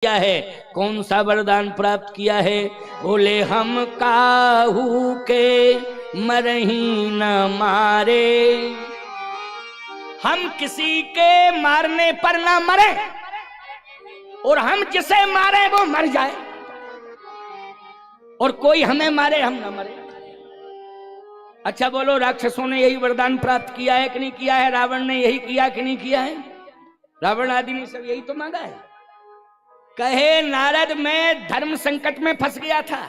किया है, कौन सा वरदान प्राप्त किया है? बोले हम काहू के मरही न मारे, हम किसी के मारने पर ना मरे और हम जिसे मारे वो मर जाए, और कोई हमें मारे हम ना मरे। अच्छा बोलो, राक्षसों ने यही वरदान प्राप्त किया है कि नहीं किया है? रावण ने यही किया कि नहीं किया है? रावण आदि ने सब यही तो मांगा है। कहे नारद, मैं धर्म संकट में फंस गया था,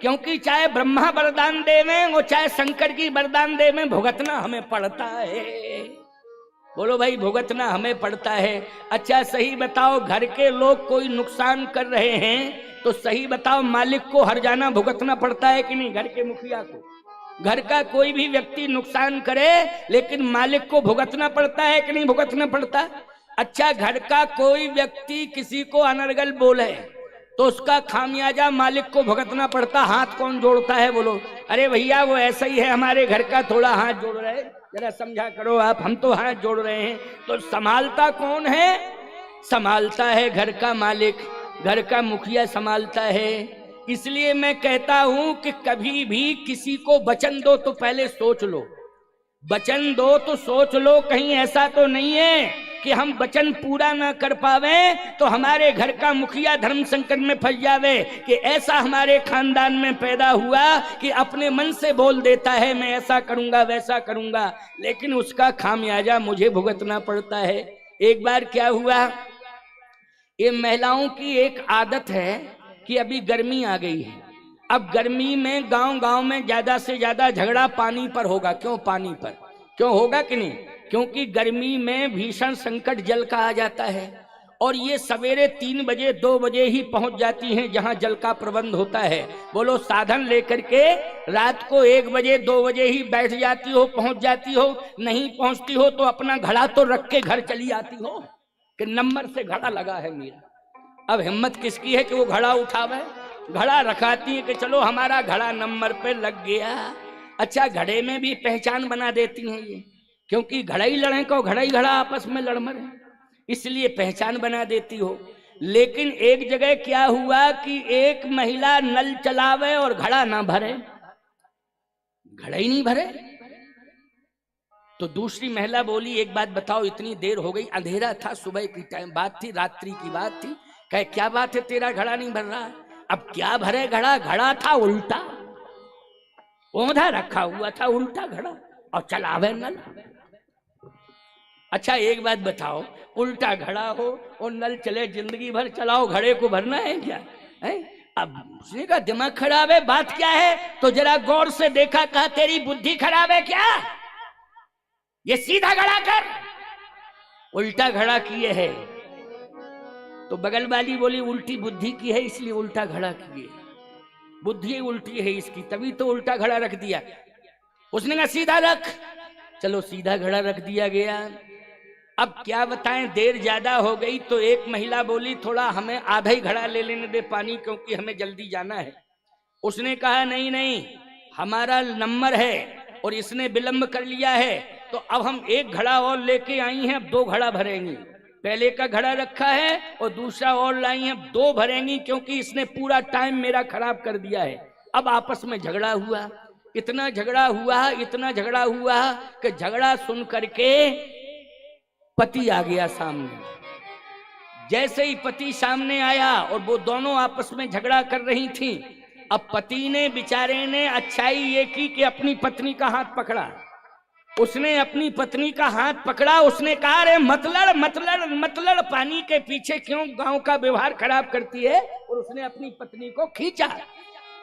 क्योंकि चाहे ब्रह्मा वरदान देवें और चाहे शंकर की वरदान देवें, भुगतना हमें पड़ता है। बोलो भाई, भुगतना हमें पड़ता है। अच्छा सही बताओ, घर के लोग कोई नुकसान कर रहे हैं तो सही बताओ, मालिक को हर जाना भुगतना पड़ता है कि नहीं? घर के मुखिया को, घर का कोई भी व्यक्ति नुकसान करे लेकिन मालिक को भुगतना पड़ता है कि नहीं भुगतना पड़ता? अच्छा, घर का कोई व्यक्ति किसी को अनर्गल बोले तो उसका खामियाजा मालिक को भुगतना पड़ता। हाथ कौन जोड़ता है? बोलो। अरे भैया वो ऐसा ही है, हमारे घर का थोड़ा हाथ जोड़ रहे, जरा समझा करो आप, हम तो हाथ जोड़ रहे हैं। तो संभालता कौन है? संभालता है घर का मालिक, घर का मुखिया संभालता है। इसलिए मैं कहता हूं कि कभी भी किसी को वचन दो तो पहले सोच लो, वचन दो तो सोच लो, कहीं ऐसा तो नहीं है कि हम वचन पूरा ना कर पावे तो हमारे घर का मुखिया धर्म संकट में फंस जावे। कि ऐसा हमारे खानदान में पैदा हुआ कि अपने मन से बोल देता है मैं ऐसा करूंगा वैसा करूंगा, लेकिन उसका खामियाजा मुझे भुगतना पड़ता है। एक बार क्या हुआ, ये महिलाओं की एक आदत है कि अभी गर्मी आ गई है, अब गर्मी में गांव-गांव में ज्यादा से ज्यादा झगड़ा पानी पर होगा। क्यों पानी पर? क्यों होगा कि नहीं? क्योंकि गर्मी में भीषण संकट जल का आ जाता है, और ये सवेरे 3 बजे 2 बजे ही पहुंच जाती हैं जहां जल का प्रबंध होता है। बोलो, साधन लेकर के रात को 1 बजे 2 बजे ही बैठ जाती हो, पहुंच जाती हो। नहीं पहुंचती हो तो अपना घड़ा तो रख के घर चली आती हो कि नंबर से घड़ा लगा है मेरा। अब हिम्मत किसकी है कि वो घड़ा उठावे? घड़ा रखाती है कि चलो हमारा घड़ा नंबर पे लग गया। अच्छा, घड़े में भी पहचान बना देती हैं ये, क्योंकि घड़ा ही लड़े को घड़ा ही घड़ा आपस में लड़ मरे, इसलिए पहचान बना देती हो। लेकिन एक जगह क्या हुआ कि एक महिला नल चलावे और घड़ा ना भरे, घड़ा ही नहीं भरे। तो दूसरी महिला बोली, एक बात बताओ, इतनी देर हो गई, अंधेरा था, सुबह की टाइम बात थी, रात्रि की बात थी। कहे क्या बात है, तेरा घड़ा नहीं भर रहा? अब क्या भरे घड़ा? घड़ा था उल्टा, ओंधा रखा हुआ था उल्टा घड़ा, और चलावे नल। अच्छा एक बात बताओ, उल्टा घड़ा हो और नल चले, जिंदगी भर चलाओ, घड़े को भरना है क्या है? अब उसने कहा दिमाग खराब है, बात क्या है? तो जरा गौर से देखा, कहा तेरी बुद्धि खराब है क्या? ये सीधा घड़ा कर, उल्टा घड़ा किए है। तो बगल वाली बोली उल्टी बुद्धि की है इसलिए उल्टा घड़ा किए, बुद्धि उल्टी है इसकी, तभी तो उल्टा घड़ा रख दिया। उसने कहा सीधा रख, चलो सीधा घड़ा रख दिया गया। अब क्या बताएं, देर ज्यादा हो गई तो एक महिला बोली थोड़ा हमें आधा ही घड़ा ले लेने दे पानी, क्योंकि हमें जल्दी जाना है। उसने कहा नहीं नहीं, हमारा नंबर है और इसने विलंब कर लिया है, तो अब हम एक घड़ा और लेके आई हैं, अब 2 घड़ा भरेंगी। पहले का घड़ा रखा है और दूसरा और लाई है, 2 भरेंगी, क्योंकि इसने पूरा टाइम मेरा खराब कर दिया है। अब आपस में झगड़ा हुआ, इतना झगड़ा हुआ, इतना झगड़ा हुआ कि झगड़ा सुन करके पति आ गया सामने। जैसे ही पति सामने आया और वो दोनों आपस में झगड़ा कर रही थी, अब पति ने बेचारे ने अच्छाई ये की कि अपनी पत्नी का हाथ पकड़ा। उसने अपनी पत्नी का हाथ पकड़ा, उसने कहा अरे मत लड़ मत लड़ मत लड़, पानी के पीछे क्यों गांव का व्यवहार खराब करती है, और उसने अपनी पत्नी को खींचा।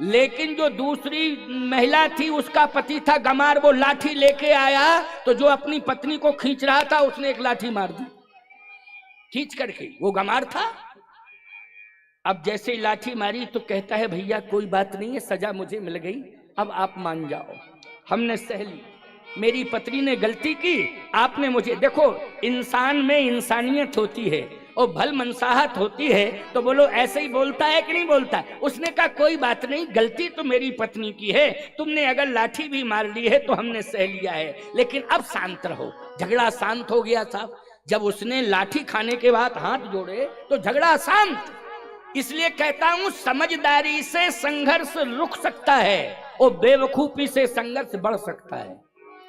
लेकिन जो दूसरी महिला थी उसका पति था गमार, वो लाठी लेके आया, तो जो अपनी पत्नी को खींच रहा था उसने एक लाठी मार दी खींच करके, वो गमार था। अब जैसे ही लाठी मारी तो कहता है भैया कोई बात नहीं है, सजा मुझे मिल गई, अब आप मान जाओ, हमने सह ली, मेरी पत्नी ने गलती की, आपने मुझे, देखो इंसान में इंसानियत होती है और भल मनसाहत होती है, तो बोलो ऐसे ही बोलता है कि नहीं बोलता? उसने कहा कोई बात नहीं, गलती तो मेरी पत्नी की है, तुमने अगर लाठी भी मार ली है तो हमने सह लिया है, लेकिन अब शांत रहो। झगड़ा शांत हो गया साहब। जब उसने लाठी खाने के बाद हाथ जोड़े तो झगड़ा शांत। इसलिए कहता हूं समझदारी से संघर्ष रुक सकता है और बेवकूफी से संघर्ष बढ़ सकता है।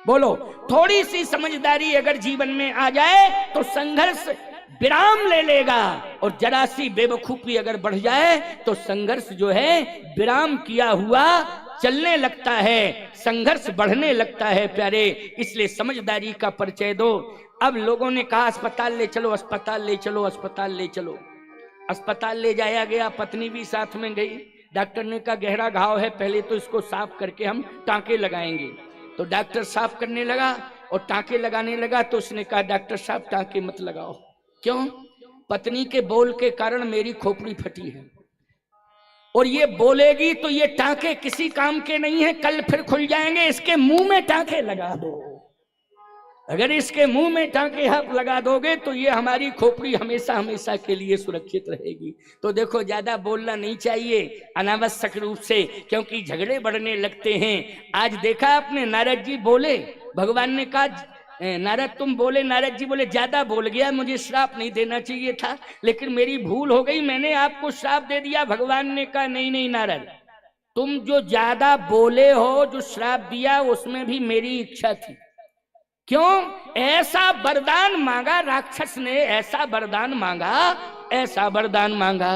बोलो, थोड़ी सी समझदारी अगर जीवन में आ जाए तो संघर्ष विराम ले लेगा, और जरा सी बेवकूफी अगर बढ़ जाए तो संघर्ष जो है विराम किया हुआ चलने लगता है, संघर्ष बढ़ने लगता है प्यारे। इसलिए समझदारी का परिचय दो। अब लोगों ने कहा अस्पताल ले चलो, अस्पताल ले चलो, अस्पताल ले चलो। अस्पताल ले जाया गया, पत्नी भी साथ में गई। डॉक्टर ने कहा गहरा घाव है, पहले तो इसको साफ करके हम टांके लगाएंगे। तो डॉक्टर साफ करने लगा और टांके लगाने लगा। तो उसने कहा डॉक्टर साहब टांके मत लगाओ। क्यों? पत्नी के बोल के कारण मेरी खोपड़ी फटी है, और ये बोलेगी तो ये टांके किसी काम के नहीं है, कल फिर खुल जाएंगे। इसके मुंह में टांके लगा दो। अगर इसके मुंह में टांके आप लगा दोगे तो ये हमारी खोपड़ी हमेशा हमेशा के लिए सुरक्षित रहेगी। तो देखो, ज्यादा बोलना नहीं चाहिए अनावश्यक रूप से, क्योंकि झगड़े बढ़ने लगते हैं। आज देखा आपने, नारद जी बोले, भगवान ने कहा नारद तुम बोले। नारद जी बोले ज्यादा बोल गया, मुझे श्राप नहीं देना चाहिए था, लेकिन मेरी भूल हो गई, मैंने आपको श्राप दे दिया। भगवान ने कहा नहीं नहीं नारद, तुम जो ज्यादा बोले हो, जो श्राप दिया, उसमें भी मेरी इच्छा थी। क्यों? ऐसा वरदान मांगा राक्षस ने, ऐसा वरदान मांगा, ऐसा वरदान मांगा,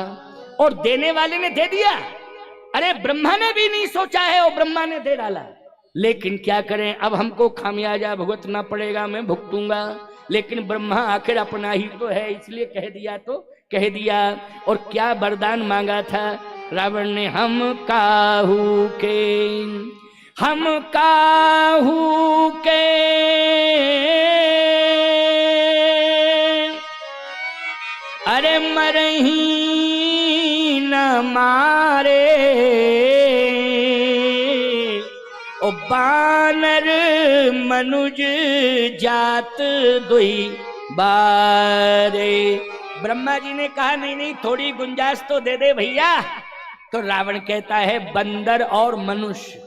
और देने वाले ने दे दिया। अरे ब्रह्मा ने भी नहीं सोचा है और ब्रह्मा ने दे डाला। लेकिन क्या करें, अब हमको खामियाजा भुगतना पड़ेगा, मैं भुगतूंगा। लेकिन ब्रह्मा आखिर अपना ही तो है, इसलिए कह दिया तो कह दिया। और क्या वरदान मांगा था रावण ने? हम काहू के अरे मरही न मारे, ओ बानर मनुज जात दुई बारे। ब्रह्मा जी ने कहा नहीं नहीं, थोड़ी गुंजाइश तो दे दे भैया। तो रावण कहता है बंदर और मनुष्य,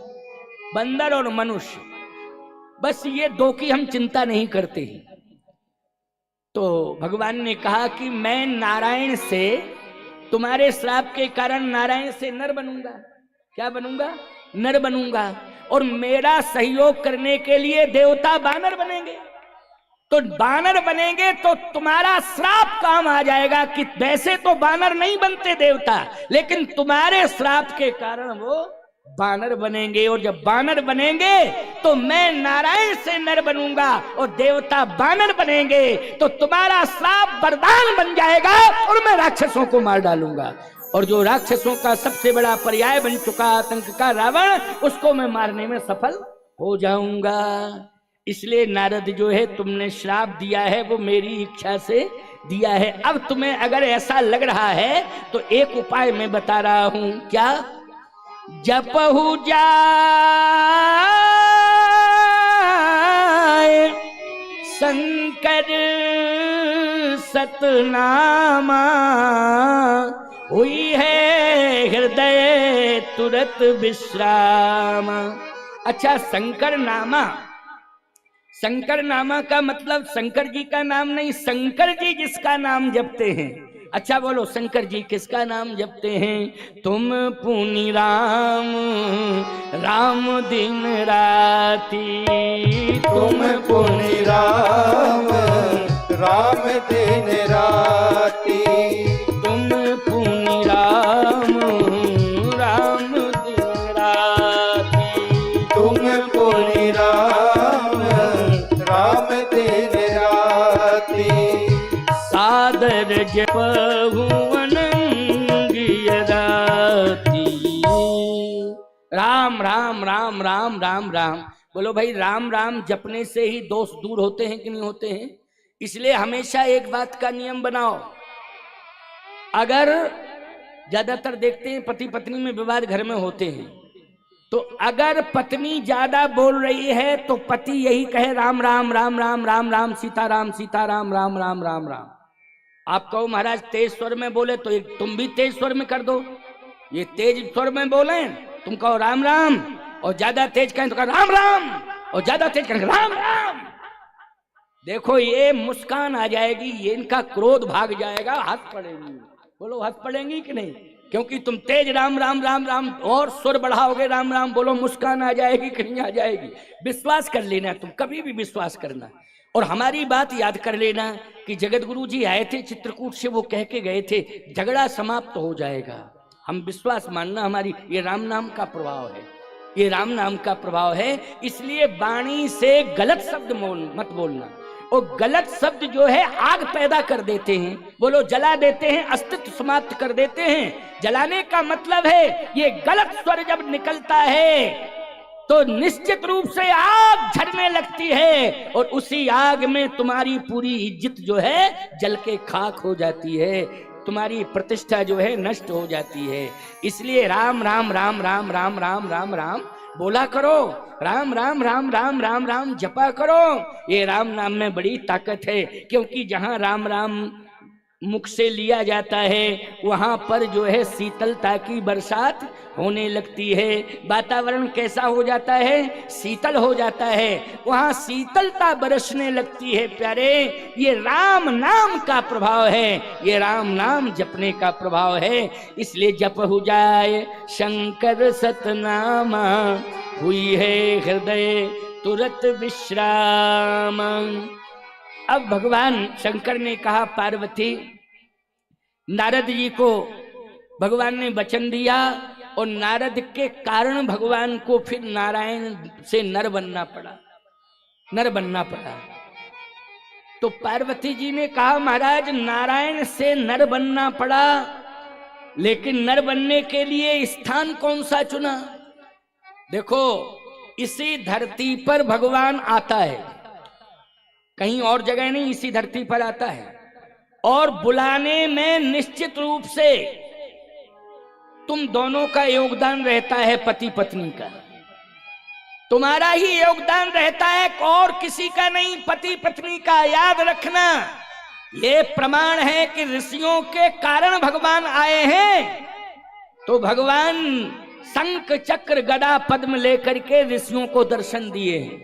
बंदर और मनुष्य, बस ये दो की हम चिंता नहीं करते। तो भगवान ने कहा कि मैं नारायण से, तुम्हारे श्राप के कारण नारायण से नर बनूंगा। क्या बनूंगा? नर बनूंगा। और मेरा सहयोग करने के लिए देवता बानर बनेंगे। तो बानर बनेंगे तो तुम्हारा श्राप काम आ जाएगा कि वैसे तो बानर नहीं बनते देवता, लेकिन तुम्हारे श्राप के कारण वो बानर बनेंगे। और जब बानर बनेंगे तो मैं नारायण से नर बनूंगा और देवता बानर बनेंगे, तो तुम्हारा श्राप वरदान बन जाएगा और मैं राक्षसों को मार डालूंगा। और जो राक्षसों का सबसे बड़ा पर्याय बन चुका आतंक का रावण, उसको मैं मारने में सफल हो जाऊंगा। इसलिए नारद जो है, तुमने श्राप दिया है वो मेरी इच्छा से दिया है। अब तुम्हें अगर ऐसा लग रहा है तो एक उपाय मैं बता रहा हूं। क्या? जपहु जाए शंकर सतनामा, हुई है हृदय तुरत विश्राम। अच्छा, शंकर नामा, शंकर नामा का मतलब शंकर जी का नाम नहीं, शंकर जी जिसका नाम जपते हैं। अच्छा बोलो, शंकर जी किसका नाम जपते हैं? तुम पुनि राम राम दिन राती, तुम पुनि राम राम दिन राती, तुम पुनि राम राम दिन राती, तुम पुनि राम राम दिन राती, सादर जपहु अनंगिय राती। राम राम राम राम राम राम। बोलो भाई, राम राम जपने से ही दोष दूर होते हैं कि नहीं होते हैं? इसलिए हमेशा एक बात का नियम बनाओ। अगर ज्यादातर देखते हैं पति पत्नी में विवाद घर में होते हैं, तो अगर पत्नी ज्यादा बोल रही है तो पति यही कहे राम राम राम राम राम राम सीताराम सीताराम राम राम राम राम। आप कहो महाराज तेज स्वर में बोले तो तुम भी तेज स्वर में कर दो। ये तेज स्वर में बोले तुम कहो राम राम, और ज्यादा तेज कहें तो कहो राम राम, और ज्यादा तेज कहें राम राम। देखो ये मुस्कान आ जाएगी, ये इनका क्रोध भाग जाएगा, हाथ पड़ेगी। बोलो हंस पड़ेंगी कि नहीं? क्योंकि तुम तेज राम राम राम राम और सुर बढ़ाओगे राम राम, बोलो मुस्कान आ जाएगी कि नहीं आ जाएगी? विश्वास कर लेना, तुम कभी भी विश्वास करना। और हमारी बात याद कर लेना कि जगत गुरु जी आए थे चित्रकूट से, वो कह के गए थे झगड़ा समाप्त हो जाएगा। हम विश्वास मानना, हमारी ये राम नाम का प्रभाव है, ये राम नाम का प्रभाव है। इसलिए वाणी से गलत शब्द मत बोलना। और गलत शब्द जो है आग पैदा कर देते हैं, बोलो जला देते हैं, अस्तित्व समाप्त कर देते हैं। जलाने का मतलब है ये गलत स्वर जब निकलता है तो निश्चित रूप से आग झड़ने लगती है, और उसी आग में तुम्हारी पूरी इज्जत जो है जल के खाक हो जाती है, तुम्हारी प्रतिष्ठा जो है नष्ट हो जाती है। इसलिए राम राम राम राम राम राम राम राम बोला करो, राम राम राम राम राम राम जपा करो। ये राम नाम में बड़ी ताकत है, क्योंकि जहां राम राम मुख से लिया जाता है वहां पर जो है शीतलता की बरसात होने लगती है। वातावरण कैसा हो जाता है? शीतल हो जाता है, वहां शीतलता बरसने लगती है। प्यारे, ये राम नाम का प्रभाव है, ये राम नाम जपने का प्रभाव है। इसलिए जप हो जाए शंकर सतनामा, हुई है हृदय तुरत विश्राम। अब भगवान शंकर ने कहा पार्वती, नारद जी को भगवान ने वचन दिया, और नारद के कारण भगवान को फिर नारायण से नर बनना पड़ा, नर बनना पड़ा। तो पार्वती जी ने कहा महाराज नारायण से नर बनना पड़ा, लेकिन नर बनने के लिए स्थान कौन सा चुना? देखो, इसी धरती पर भगवान आता है, कहीं और जगह नहीं, इसी धरती पर आता है। और बुलाने में निश्चित रूप से तुम दोनों का योगदान रहता है, पति पत्नी का तुम्हारा ही योगदान रहता है, और किसी का नहीं, पति पत्नी का। याद रखना, ये प्रमाण है कि ऋषियों के कारण भगवान आए हैं। तो भगवान शंख चक्र गदा पद्म लेकर के ऋषियों को दर्शन दिए हैं,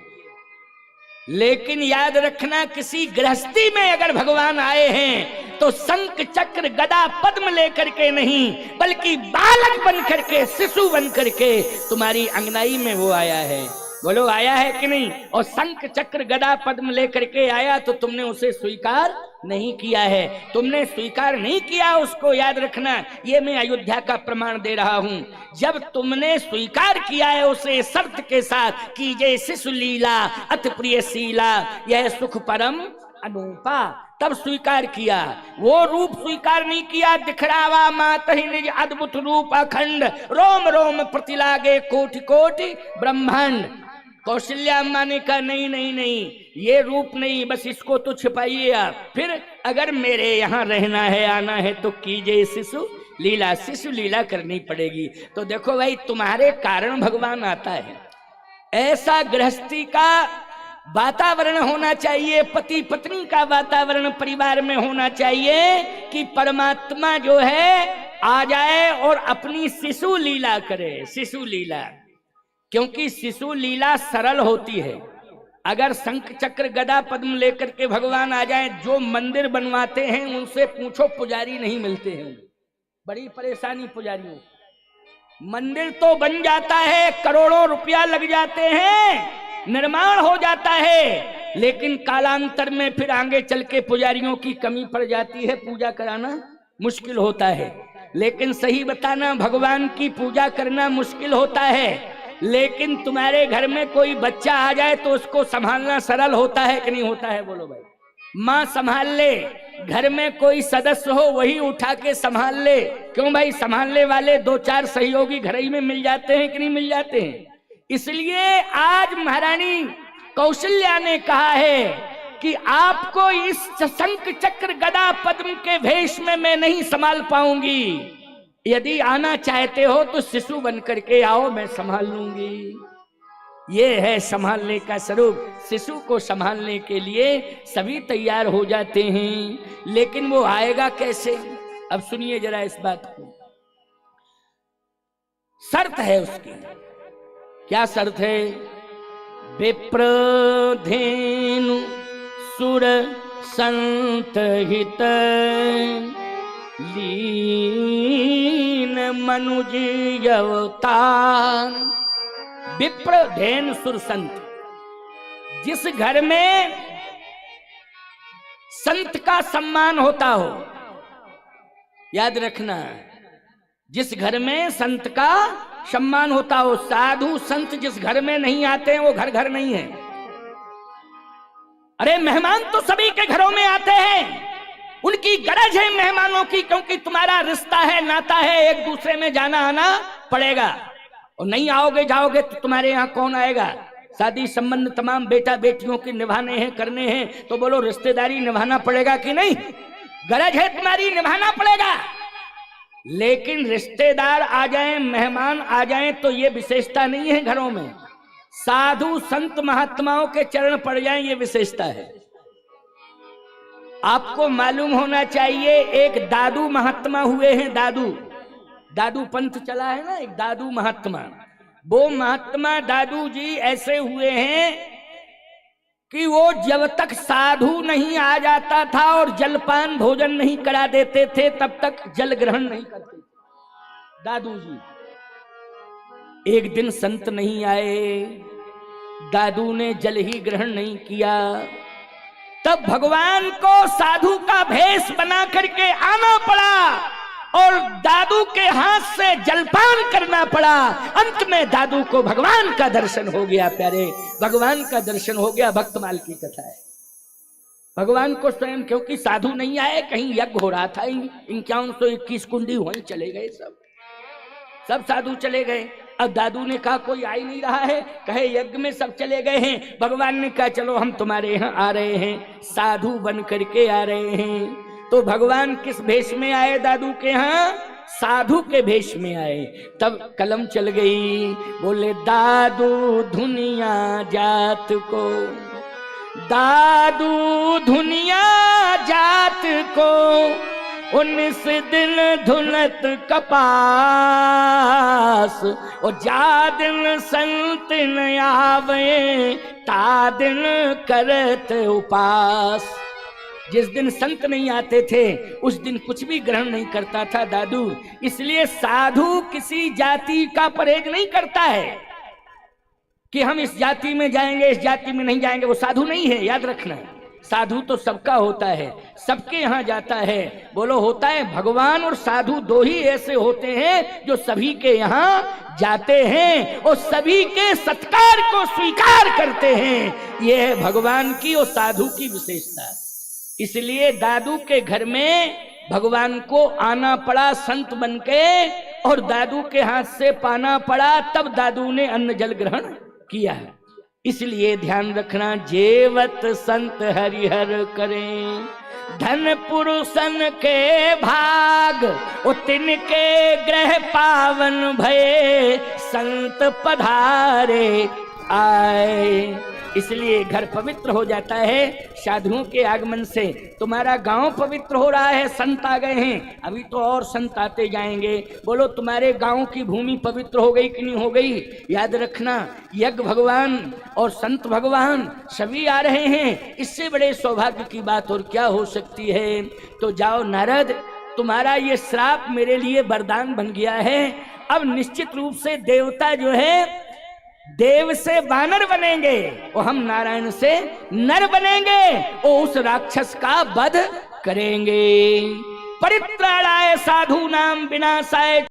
लेकिन याद रखना किसी गृहस्थी में अगर भगवान आए हैं तो शंख चक्र गदा पद्म लेकर के नहीं, बल्कि बालक बन करके, शिशु बन करके तुम्हारी अंगनाई में वो आया है। बोलो आया है कि नहीं? और शंख चक्र गदा पद्म लेकर के आया तो तुमने उसे स्वीकार नहीं किया है, तुमने स्वीकार नहीं किया उसको। याद रखना, ये मैं अयोध्या का प्रमाण दे रहा हूं। जब तुमने स्वीकार किया है उसे शर्त के साथ कि जय शिशु लीला अति प्रिय शीला, यह सुख परम अनूपा, तब स्वीकार किया। वो रूप स्वीकार नहीं किया, दिखरावा मात ही निज अद्भुत रूप अखंड, रोम रोम प्रतिलागे कोटि कोटि ब्रह्मांड। कौशल्या अम्मा ने कहा नहीं नहीं नहीं, ये रूप नहीं, बस इसको तो छिपाइए आप। फिर अगर मेरे यहाँ रहना है, आना है तो कीजिए शिशु लीला, शिशु लीला करनी पड़ेगी। तो देखो भाई, तुम्हारे कारण भगवान आता है। ऐसा गृहस्थी का वातावरण होना चाहिए, पति पत्नी का वातावरण परिवार में होना चाहिए कि परमात्मा जो है आ जाए और अपनी शिशु लीला करे। शिशु लीला, क्योंकि शिशु लीला सरल होती है। अगर शंख चक्र गदा पद्म लेकर के भगवान आ जाए, जो मंदिर बनवाते हैं उनसे पूछो, पुजारी नहीं मिलते हैं, बड़ी परेशानी पुजारियों। मंदिर तो बन जाता है, करोड़ों रुपया लग जाते हैं, निर्माण हो जाता है, लेकिन कालांतर में फिर आगे चल के पुजारियों की कमी पड़ जाती है, पूजा कराना मुश्किल होता है। लेकिन सही बताना, भगवान की पूजा करना मुश्किल होता है, लेकिन तुम्हारे घर में कोई बच्चा आ जाए तो उसको संभालना सरल होता है कि नहीं होता है? बोलो भाई। माँ संभाल ले, घर में कोई सदस्य हो वही उठा के संभाल ले। क्यों भाई? संभालने वाले दो चार सहयोगी घर ही में मिल जाते हैं कि नहीं मिल जाते हैं? इसलिए आज महारानी कौशल्या ने कहा है कि आपको इस शंख चक्र गदा पद्म के भेष में मैं नहीं संभाल पाऊंगी, यदि आना चाहते हो तो शिशु बन करके आओ, मैं संभाल लूंगी। ये है संभालने का स्वरूप। शिशु को संभालने के लिए सभी तैयार हो जाते हैं, लेकिन वो आएगा कैसे? अब सुनिए जरा इस बात को। शर्त है उसकी। क्या शर्त है? विप्रधेनु सुर संत हित, लीन मनुज अवतार। विप्र धैन सुर संत। जिस घर में संत का सम्मान होता हो, याद रखना, जिस घर में संत का सम्मान होता हो। साधु संत जिस घर में नहीं आते हैं वो घर घर नहीं है। अरे मेहमान तो सभी के घरों में आते हैं, उनकी गरज है मेहमानों की, क्योंकि तुम्हारा रिश्ता है, नाता है, एक दूसरे में जाना आना पड़ेगा। और नहीं आओगे जाओगे तो तुम्हारे यहाँ कौन आएगा? शादी संबंध तमाम बेटा बेटियों के निभाने हैं, करने हैं, तो बोलो रिश्तेदारी निभाना पड़ेगा कि नहीं? गरज है तुम्हारी, निभाना पड़ेगा। लेकिन रिश्तेदार आ जाएं, मेहमान आ जाएं तो ये विशेषता नहीं है घरों में। साधु संत महात्माओं के चरण पड़ जाएं, ये विशेषता है। आपको मालूम होना चाहिए, एक दादू महात्मा हुए हैं। दादू पंथ चला है ना, एक दादू महात्मा। वो महात्मा दादू जी ऐसे हुए हैं कि वो जब तक साधु नहीं आ जाता था और जलपान भोजन नहीं करा देते थे, तब तक जल ग्रहण नहीं करते दादू जी। एक दिन संत नहीं आए, दादू ने जल ही ग्रहण नहीं किया, तब भगवान को साधु का भेष बना करके आना पड़ा और दादू के हाथ से जलपान करना पड़ा। अंत में दादू को भगवान का दर्शन हो गया। प्यारे, भगवान का दर्शन हो गया। भक्तमाल की कथा है। भगवान को स्वयं, क्योंकि साधु नहीं आए, कहीं यज्ञ हो रहा था, 5121 कुंडी वहीं चले गए, सब साधु चले गए। अब दादू ने कहा कोई आ ही नहीं रहा है, कहे यज्ञ में सब चले गए हैं। भगवान ने कहा चलो हम तुम्हारे यहाँ आ रहे हैं, साधु बन करके आ रहे हैं। तो भगवान किस भेष में आए? दादू के यहाँ साधु के भेष में आए। तब कलम चल गई, बोले दादू धुनिया जात को, दादू धुनिया जात को 19 दिन धुनत कपास, और जा दिन संत न आवे ता दिन करत उपास। जिस दिन संत नहीं आते थे उस दिन कुछ भी ग्रहण नहीं करता था दादू। इसलिए साधु किसी जाति का परहेज नहीं करता है कि हम इस जाति में जाएंगे, इस जाति में नहीं जाएंगे। वो साधु नहीं है, याद रखना। साधु तो सबका होता है, सबके यहाँ जाता है। बोलो होता है। भगवान और साधु दो ही ऐसे होते हैं जो सभी के यहाँ जाते हैं और सभी के सत्कार को स्वीकार करते हैं। यह है भगवान की और साधु की विशेषता। इसलिए दादू के घर में भगवान को आना पड़ा संत बनके, और दादू के हाथ से पाना पड़ा, तब दादू ने अन्न जल ग्रहण किया। इसलिए ध्यान रखना, जेवत संत हरिहर करें, धन पुरुषन के भाग, तिनके ग्रह पावन भये, संत पधारे आए। इसलिए घर पवित्र हो जाता है साधुओं के आगमन से। तुम्हारा गांव पवित्र हो रहा है, संत आ गए हैं, अभी तो और संत आते जाएंगे। बोलो तुम्हारे गांव की भूमि पवित्र हो गई कि नहीं हो गई? याद रखना, यज्ञ भगवान और संत भगवान सभी आ रहे हैं। इससे बड़े सौभाग्य की बात और क्या हो सकती है? तो जाओ नारद, तुम्हारा ये श्राप मेरे लिए वरदान बन गया है। अब निश्चित रूप से देवता जो है देव से वानर बनेंगे और हम नारायण से नर बनेंगे और उस राक्षस का वध करेंगे। परित्राणाय साधूनां विनाशाय